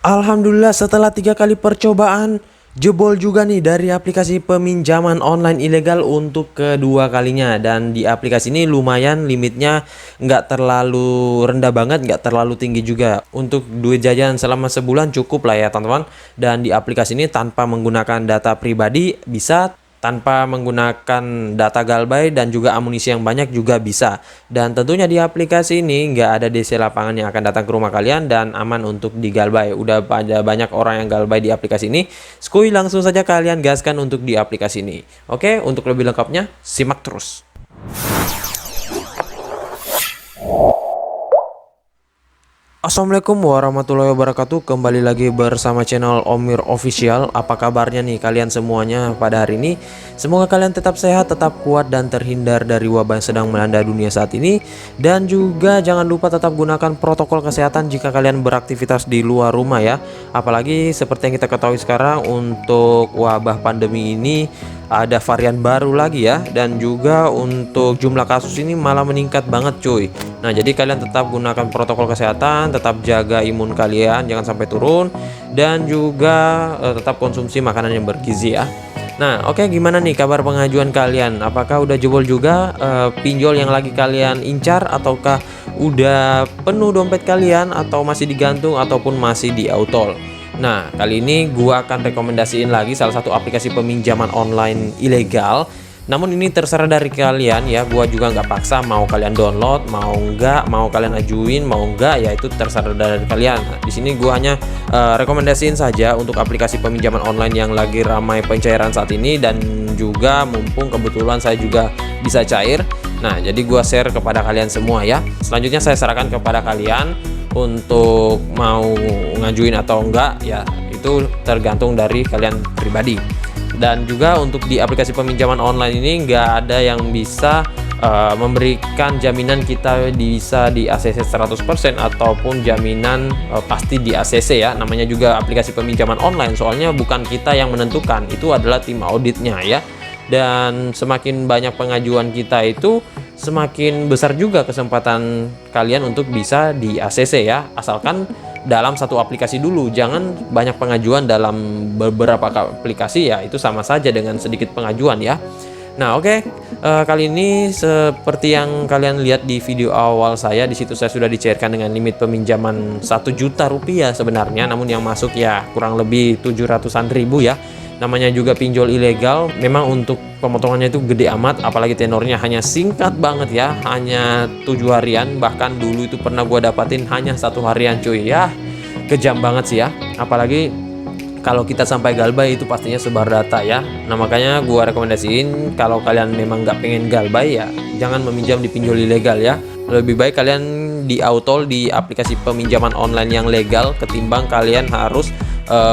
Alhamdulillah setelah 3 kali percobaan jebol juga nih dari aplikasi peminjaman online ilegal untuk kedua kalinya. Dan di aplikasi ini lumayan limitnya, nggak terlalu rendah banget, nggak terlalu tinggi juga. Untuk duit jajan selama sebulan cukup lah ya teman-teman. Dan di aplikasi ini tanpa menggunakan data pribadi bisa, tanpa menggunakan data galbay dan juga amunisi yang banyak juga bisa. Dan tentunya di aplikasi ini nggak ada DC lapangan yang akan datang ke rumah kalian dan aman untuk digalbay. Udah pada banyak orang yang galbay di aplikasi ini. Skuy, langsung saja kalian gaskan untuk di aplikasi ini. Oke, untuk lebih lengkapnya simak terus. Assalamualaikum warahmatullahi wabarakatuh. Kembali lagi bersama channel Omir Official. Apa kabarnya nih kalian semuanya pada hari ini? Semoga kalian tetap sehat, tetap kuat, dan terhindar dari wabah yang sedang melanda dunia saat ini. Dan juga jangan lupa tetap gunakan protokol kesehatan jika kalian beraktivitas di luar rumah ya. Apalagi seperti yang kita ketahui sekarang, untuk wabah pandemi ini ada varian baru lagi ya, dan juga untuk jumlah kasus ini malah meningkat banget cuy. Nah, jadi kalian tetap gunakan protokol kesehatan, tetap jaga imun kalian jangan sampai turun, dan juga tetap konsumsi makanan yang bergizi ya. Nah, oke, gimana nih kabar pengajuan kalian? Apakah udah jebol juga pinjol yang lagi kalian incar, ataukah udah penuh dompet kalian, atau masih digantung, ataupun masih di autol? Nah, kali ini gua akan rekomendasiin lagi salah satu aplikasi peminjaman online ilegal. Namun ini terserah dari kalian ya, gua juga nggak paksa, mau kalian download, mau nggak, mau kalian ajuin, mau nggak, ya itu terserah dari kalian. Nah, di sini gua hanya rekomendasiin saja untuk aplikasi peminjaman online yang lagi ramai pencairan saat ini, dan juga mumpung kebetulan saya juga bisa cair. Nah, jadi gua share kepada kalian semua ya. Selanjutnya saya serahkan kepada kalian untuk mau ngajuin atau enggak, ya itu tergantung dari kalian pribadi. Dan juga untuk di aplikasi peminjaman online ini nggak ada yang bisa memberikan jaminan kita bisa di ACC 100% ataupun jaminan pasti di ACC ya. Namanya juga aplikasi peminjaman online, soalnya bukan kita yang menentukan, itu adalah tim auditnya ya. Dan semakin banyak pengajuan kita itu, semakin besar juga kesempatan kalian untuk bisa di ACC ya, asalkan dalam satu aplikasi dulu. Jangan banyak pengajuan dalam beberapa aplikasi, ya itu sama saja dengan sedikit pengajuan ya. Nah, oke, kali ini seperti yang kalian lihat di video awal saya, di situ saya sudah dicairkan dengan limit peminjaman 1 juta rupiah sebenarnya, namun yang masuk ya kurang lebih 700-an ribu ya. Namanya juga pinjol ilegal, memang untuk pemotongannya itu gede amat, apalagi tenornya hanya singkat banget ya, hanya 7 harian. Bahkan dulu itu pernah gue dapatin hanya 1 harian cuy ya, kejam banget sih ya. Apalagi kalau kita sampai galbay itu pastinya sebar data ya. Nah, makanya gue rekomendasiin kalau kalian memang nggak pengen galbay, ya jangan meminjam di pinjol ilegal ya. Lebih baik kalian di autol di aplikasi peminjaman online yang legal, ketimbang kalian harus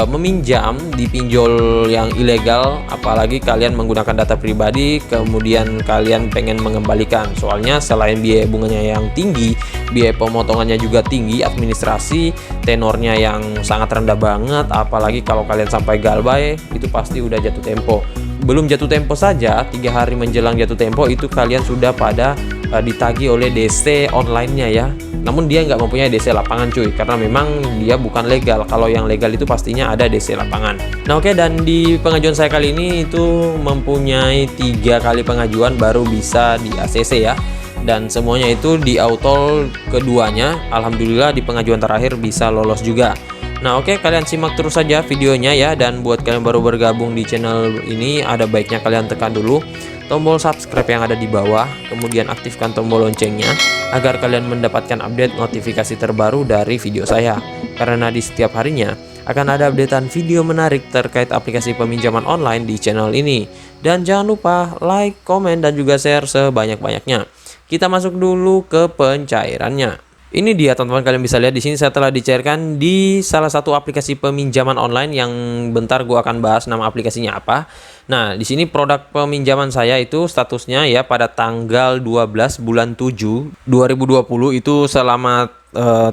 meminjam di pinjol yang ilegal. Apalagi kalian menggunakan data pribadi, kemudian kalian pengen mengembalikan. Soalnya selain biaya bunganya yang tinggi, biaya pemotongannya juga tinggi, administrasi, tenornya yang sangat rendah banget. Apalagi kalau kalian sampai galbay, itu pasti udah jatuh tempo. Belum jatuh tempo saja, 3 hari menjelang jatuh tempo itu kalian sudah pada ditagih oleh DC online-nya ya. Namun dia nggak mempunyai DC lapangan cuy, karena memang dia bukan legal. Kalau yang legal itu pastinya ada DC lapangan. Nah, oke, dan di pengajuan saya kali ini itu mempunyai 3 kali pengajuan baru bisa di ACC ya. Dan semuanya itu di autol keduanya. Alhamdulillah di pengajuan terakhir bisa lolos juga. Nah, oke, kalian simak terus saja videonya ya. Dan buat kalian baru bergabung di channel ini, ada baiknya kalian tekan dulu tombol subscribe yang ada di bawah, kemudian aktifkan tombol loncengnya agar kalian mendapatkan update notifikasi terbaru dari video saya. Karena di setiap harinya akan ada updatean video menarik terkait aplikasi peminjaman online di channel ini. Dan jangan lupa like, komen, dan juga share sebanyak-banyaknya. Kita masuk dulu ke pencairannya. Ini dia teman-teman, kalian bisa lihat di sini saya telah dicairkan di salah satu aplikasi peminjaman online yang bentar gua akan bahas nama aplikasinya apa. Nah, di sini produk peminjaman saya itu statusnya ya pada tanggal 12 bulan 7 2020 itu selama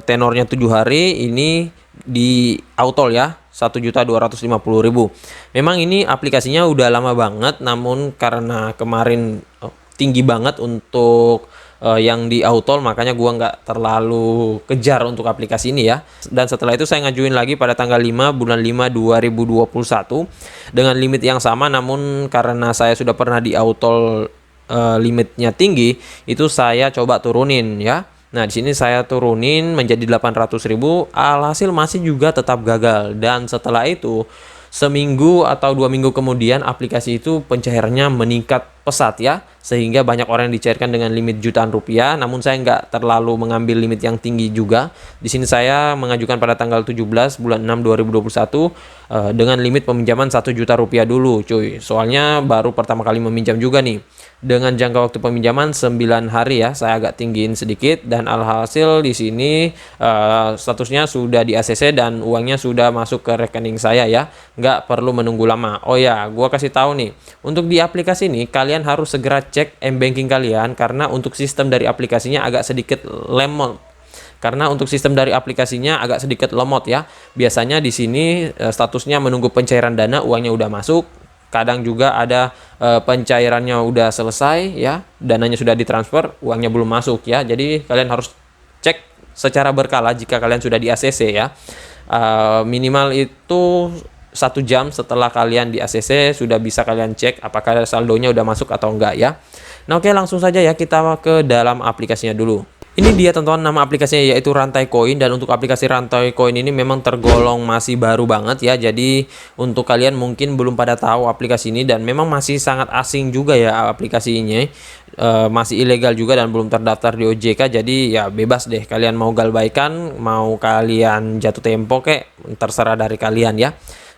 tenornya 7 hari ini di autol ya, 1.250.000. Memang ini aplikasinya udah lama banget, namun karena kemarin tinggi banget untuk yang di auto, makanya gua nggak terlalu kejar untuk aplikasi ini ya. Dan setelah itu saya ngajuin lagi pada tanggal 5 bulan 5 2021 dengan limit yang sama, namun karena saya sudah pernah di auto limitnya tinggi, itu saya coba turunin ya. Nah, di sini saya turunin menjadi 800.000, alhasil masih juga tetap gagal. Dan setelah itu seminggu atau 2 minggu kemudian aplikasi itu pencairannya meningkat pesat ya, sehingga banyak orang yang dicairkan dengan limit jutaan rupiah. Namun saya nggak terlalu mengambil limit yang tinggi juga. Di sini saya mengajukan pada tanggal 17 bulan 6 2021 dengan limit peminjaman 1 juta rupiah dulu cuy. Soalnya baru pertama kali meminjam juga nih. Dengan jangka waktu peminjaman 9 hari ya, saya agak tinggiin sedikit, dan alhasil di sini statusnya sudah di ACC dan uangnya sudah masuk ke rekening saya ya, nggak perlu menunggu lama. Oh ya, gua kasih tahu nih, untuk di aplikasi ini kalian harus segera cek m-banking kalian, karena untuk sistem dari aplikasinya agak sedikit lemot. Karena untuk sistem dari aplikasinya agak sedikit lemot ya. Biasanya di sini statusnya menunggu pencairan dana, uangnya udah masuk. Kadang juga ada pencairannya udah selesai ya, dananya sudah ditransfer, uangnya belum masuk ya. Jadi kalian harus cek secara berkala jika kalian sudah di ACC ya. Minimal itu 1 jam setelah kalian di ACC sudah bisa kalian cek apakah saldonya udah masuk atau enggak ya. Nah, oke, langsung saja ya kita ke dalam aplikasinya dulu. Ini dia teman-teman, nama aplikasinya yaitu Rantai Koin, dan untuk aplikasi Rantai Koin ini memang tergolong masih baru banget ya. Jadi untuk kalian mungkin belum pada tahu aplikasi ini, dan memang masih sangat asing juga ya aplikasi ini. Masih ilegal juga dan belum terdaftar di OJK. Jadi ya bebas deh, kalian mau galbaikan, mau kalian jatuh tempo kek, terserah dari kalian ya.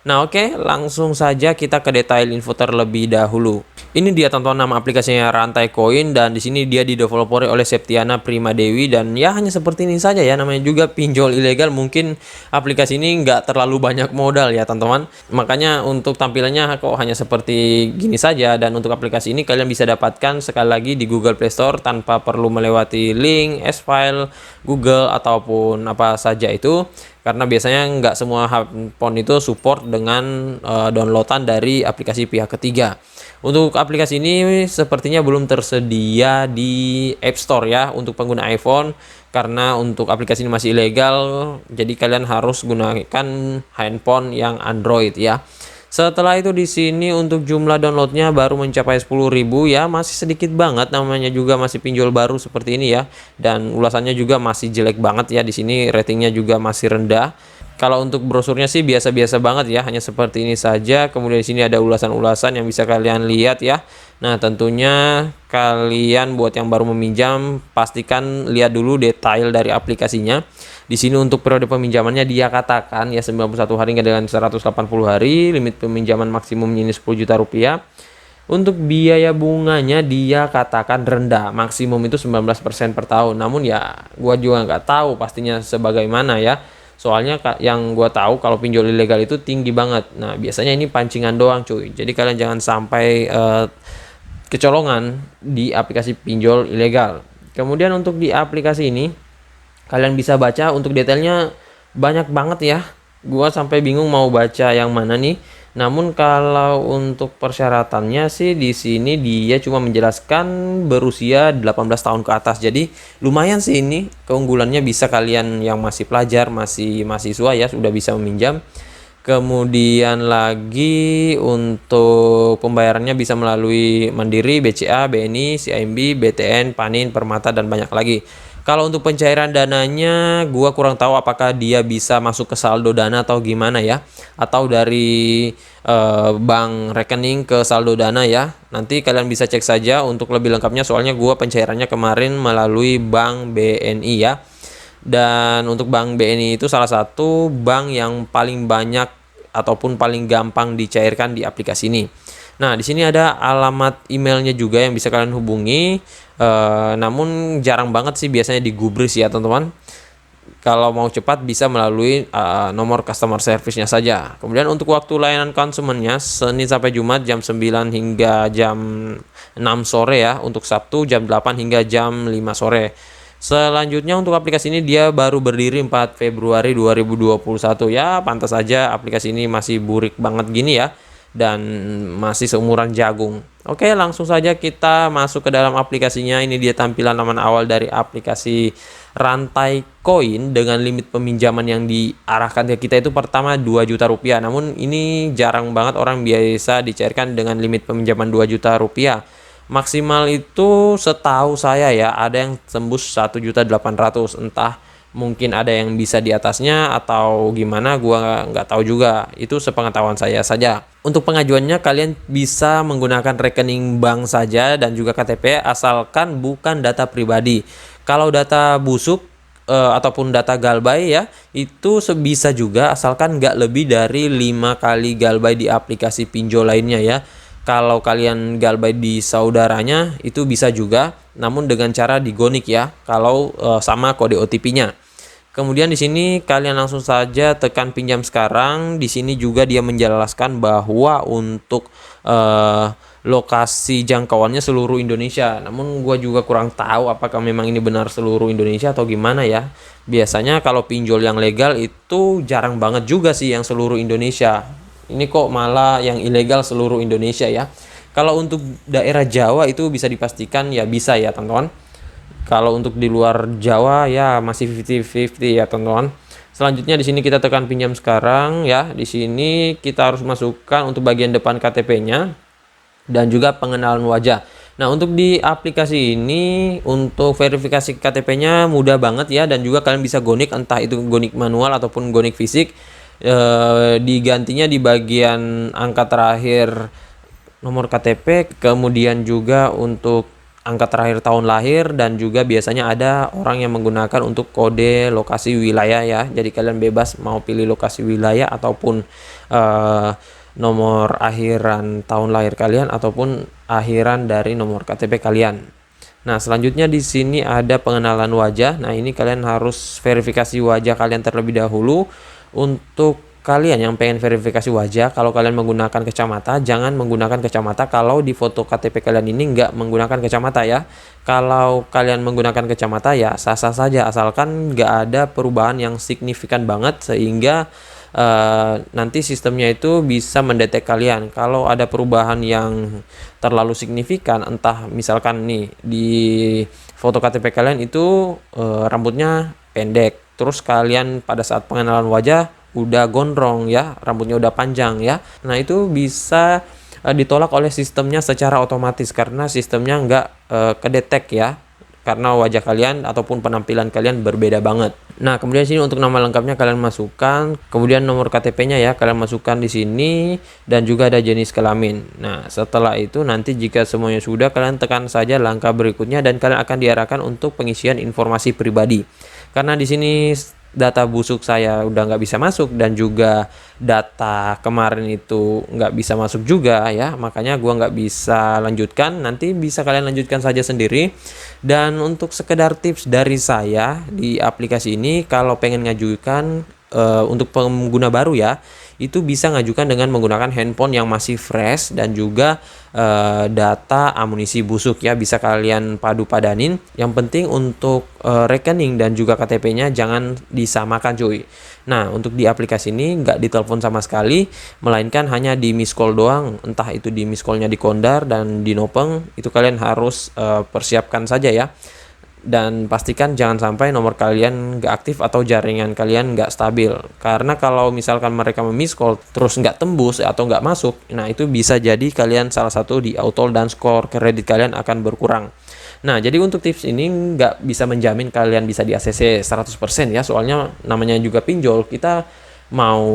Nah, oke, langsung saja kita ke detail info terlebih dahulu. Ini dia teman-teman, nama aplikasinya Rantai Koin, dan di sini dia dideveloperi oleh Septiana Primadewi, dan ya hanya seperti ini saja ya, namanya juga pinjol ilegal. Mungkin aplikasi ini nggak terlalu banyak modal ya teman-teman. Makanya untuk tampilannya kok hanya seperti gini saja, dan untuk aplikasi ini kalian bisa dapatkan sekali lagi di Google Play Store tanpa perlu melewati link, S-File, Google ataupun apa saja itu. Karena biasanya nggak semua handphone itu support dengan downloadan dari aplikasi pihak ketiga. Untuk aplikasi ini sepertinya belum tersedia di App Store ya untuk pengguna iPhone, karena untuk aplikasi ini masih ilegal. Jadi kalian harus gunakan handphone yang Android ya. Setelah itu di sini untuk jumlah downloadnya baru mencapai 10.000 ya, masih sedikit banget, namanya juga masih pinjol baru seperti ini ya. Dan ulasannya juga masih jelek banget ya, di sini ratingnya juga masih rendah. Kalau untuk brosurnya sih biasa-biasa banget ya, hanya seperti ini saja. Kemudian di sini ada ulasan-ulasan yang bisa kalian lihat ya. Nah, tentunya kalian buat yang baru meminjam pastikan lihat dulu detail dari aplikasinya. Di sini untuk periode peminjamannya dia katakan ya 91 hari hingga dengan 180 hari, limit peminjaman maksimumnya ini 10 juta rupiah. Untuk biaya bunganya dia katakan rendah, maksimum itu 19% per tahun. Namun ya gua juga nggak tahu pastinya sebagaimana ya. Soalnya yang gua tahu kalau pinjol ilegal itu tinggi banget. Nah, biasanya ini pancingan doang cuy. Jadi kalian jangan sampai kecolongan di aplikasi pinjol ilegal. Kemudian untuk di aplikasi ini kalian bisa baca untuk detailnya banyak banget ya. Gua sampai bingung mau baca yang mana nih. Namun kalau untuk persyaratannya sih di sini dia cuma menjelaskan berusia 18 tahun ke atas. Jadi lumayan sih ini keunggulannya, bisa kalian yang masih pelajar, masih mahasiswa ya sudah bisa meminjam. Kemudian lagi untuk pembayarannya bisa melalui Mandiri, BCA, BNI, CIMB, BTN, Panin, Permata, dan banyak lagi. Kalau untuk pencairan dananya, gua kurang tahu apakah dia bisa masuk ke saldo dana atau gimana ya, atau dari bank rekening ke saldo dana ya. Nanti kalian bisa cek saja untuk lebih lengkapnya, soalnya gua pencairannya kemarin melalui bank BNI ya. Dan untuk bank BNI itu salah satu bank yang paling banyak ataupun paling gampang dicairkan di aplikasi ini. Nah, di sini ada alamat emailnya juga yang bisa kalian hubungi. Namun jarang banget sih biasanya digubris ya teman-teman. Kalau mau cepat bisa melalui nomor customer service-nya saja. Kemudian untuk waktu layanan konsumennya Senin sampai Jumat jam 9 hingga jam 6 sore ya. Untuk Sabtu jam 8 hingga jam 5 sore. Selanjutnya untuk aplikasi ini dia baru berdiri 4 Februari 2021 ya. Pantas saja aplikasi ini masih burik banget gini ya. dan masih seumuran jagung. Oke, langsung saja kita masuk ke dalam aplikasinya. Ini dia tampilan halaman awal dari aplikasi rantai koin dengan limit peminjaman yang diarahkan ke kita itu pertama 2 juta rupiah. Namun ini jarang banget orang biasa dicairkan dengan limit peminjaman 2 juta rupiah. Maksimal itu setahu saya ya ada yang tembus 1.800.000, entah mungkin ada yang bisa di atasnya atau gimana, gua nggak tahu juga, itu sepengetahuan saya saja. Untuk pengajuannya kalian bisa menggunakan rekening bank saja dan juga KTP asalkan bukan data pribadi. Kalau data busuk ataupun data galbay ya itu bisa juga asalkan nggak lebih dari 5 kali galbay di aplikasi pinjol lainnya ya. Kalau kalian galbay di saudaranya itu bisa juga, namun dengan cara digonik ya, kalau sama kode OTP-nya. Kemudian di sini kalian langsung saja tekan pinjam sekarang. Di sini juga dia menjelaskan bahwa untuk lokasi jangkauannya seluruh Indonesia. Namun gua juga kurang tahu apakah memang ini benar seluruh Indonesia atau gimana ya. Biasanya kalau pinjol yang legal itu jarang banget juga sih yang seluruh Indonesia. Ini kok malah yang ilegal seluruh Indonesia ya. Kalau untuk daerah Jawa itu bisa dipastikan ya bisa ya teman-teman. Kalau untuk di luar Jawa ya masih 50-50 ya teman-teman. Selanjutnya di sini kita tekan pinjam sekarang ya. Di sini kita harus masukkan untuk bagian depan KTP-nya dan juga pengenalan wajah. Nah, untuk di aplikasi ini untuk verifikasi KTP-nya mudah banget ya, dan juga kalian bisa gonik, entah itu gonik manual ataupun gonik fisik. Digantinya di bagian angka terakhir nomor KTP, kemudian juga untuk angka terakhir tahun lahir, dan juga biasanya ada orang yang menggunakan untuk kode lokasi wilayah ya. Jadi kalian bebas mau pilih lokasi wilayah ataupun nomor akhiran tahun lahir kalian ataupun akhiran dari nomor KTP kalian. Nah, selanjutnya di sini ada pengenalan wajah. Nah, ini kalian harus verifikasi wajah kalian terlebih dahulu. Untuk kalian yang pengen verifikasi wajah, kalau kalian menggunakan kacamata, jangan menggunakan kacamata kalau di foto KTP kalian ini nggak menggunakan kacamata ya. Kalau kalian menggunakan kacamata ya sah-sah saja, asalkan nggak ada perubahan yang signifikan banget sehingga nanti sistemnya itu bisa mendetek kalian. Kalau ada perubahan yang terlalu signifikan, entah misalkan nih di foto KTP kalian itu rambutnya pendek, terus kalian pada saat pengenalan wajah udah gondrong ya, rambutnya udah panjang ya. Nah, itu bisa ditolak oleh sistemnya secara otomatis karena sistemnya nggak kedetek ya, karena wajah kalian ataupun penampilan kalian berbeda banget. Nah, kemudian sini untuk nama lengkapnya kalian masukkan, kemudian nomor KTP-nya ya kalian masukkan di sini, dan juga ada jenis kelamin. Nah, setelah itu nanti jika semuanya sudah, kalian tekan saja langkah berikutnya dan kalian akan diarahkan untuk pengisian informasi pribadi. Karena di sini data busuk saya udah nggak bisa masuk dan juga data kemarin itu nggak bisa masuk juga ya, makanya gua nggak bisa lanjutkan. Nanti bisa kalian lanjutkan saja sendiri. Dan untuk sekedar tips dari saya di aplikasi ini, kalau pengen ngajukan untuk pengguna baru ya, itu bisa ngajukan dengan menggunakan handphone yang masih fresh dan juga data amunisi busuk ya, bisa kalian padu-padanin. Yang penting untuk rekening dan juga KTP-nya jangan disamakan cuy. Nah, untuk di aplikasi ini nggak ditelepon sama sekali, melainkan hanya di miss call doang. Entah itu di miss call-nya di Kondar dan di Nopeng, itu kalian harus persiapkan saja ya. Dan pastikan jangan sampai nomor kalian nggak aktif atau jaringan kalian nggak stabil, karena kalau misalkan mereka miss call terus nggak tembus atau nggak masuk, nah itu bisa jadi kalian salah satu di auto dan skor kredit kalian akan berkurang. Nah, jadi untuk tips ini nggak bisa menjamin kalian bisa di ACC 100% ya, soalnya namanya juga pinjol, kita mau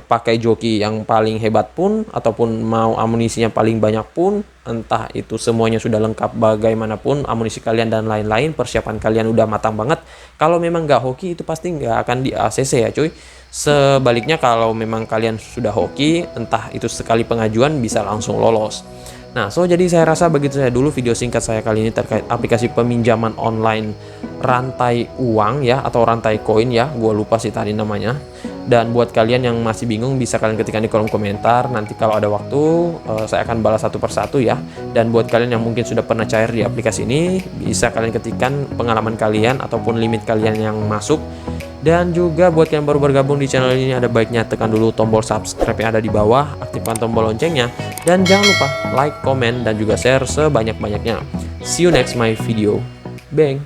pakai joki yang paling hebat pun ataupun mau amunisinya paling banyak pun, entah itu semuanya sudah lengkap bagaimanapun amunisi kalian dan lain-lain, persiapan kalian udah matang banget, kalau memang nggak hoki itu pasti nggak akan di ACC ya cuy. Sebaliknya kalau memang kalian sudah hoki, entah itu sekali pengajuan bisa langsung lolos. Nah, jadi saya rasa begitu saya dulu video singkat saya kali ini terkait aplikasi peminjaman online rantai uang ya, atau rantai koin ya, gue lupa sih tadi namanya. Dan buat kalian yang masih bingung bisa kalian ketikkan di kolom komentar, nanti kalau ada waktu saya akan balas satu persatu ya. Dan buat kalian yang mungkin sudah pernah cair di aplikasi ini, bisa kalian ketikkan pengalaman kalian ataupun limit kalian yang masuk Dan juga buat yang baru bergabung di channel ini, ada baiknya tekan dulu tombol subscribe yang ada di bawah, aktifkan tombol loncengnya, dan jangan lupa like, komen, dan juga share sebanyak-banyaknya. See you next my video. Bang!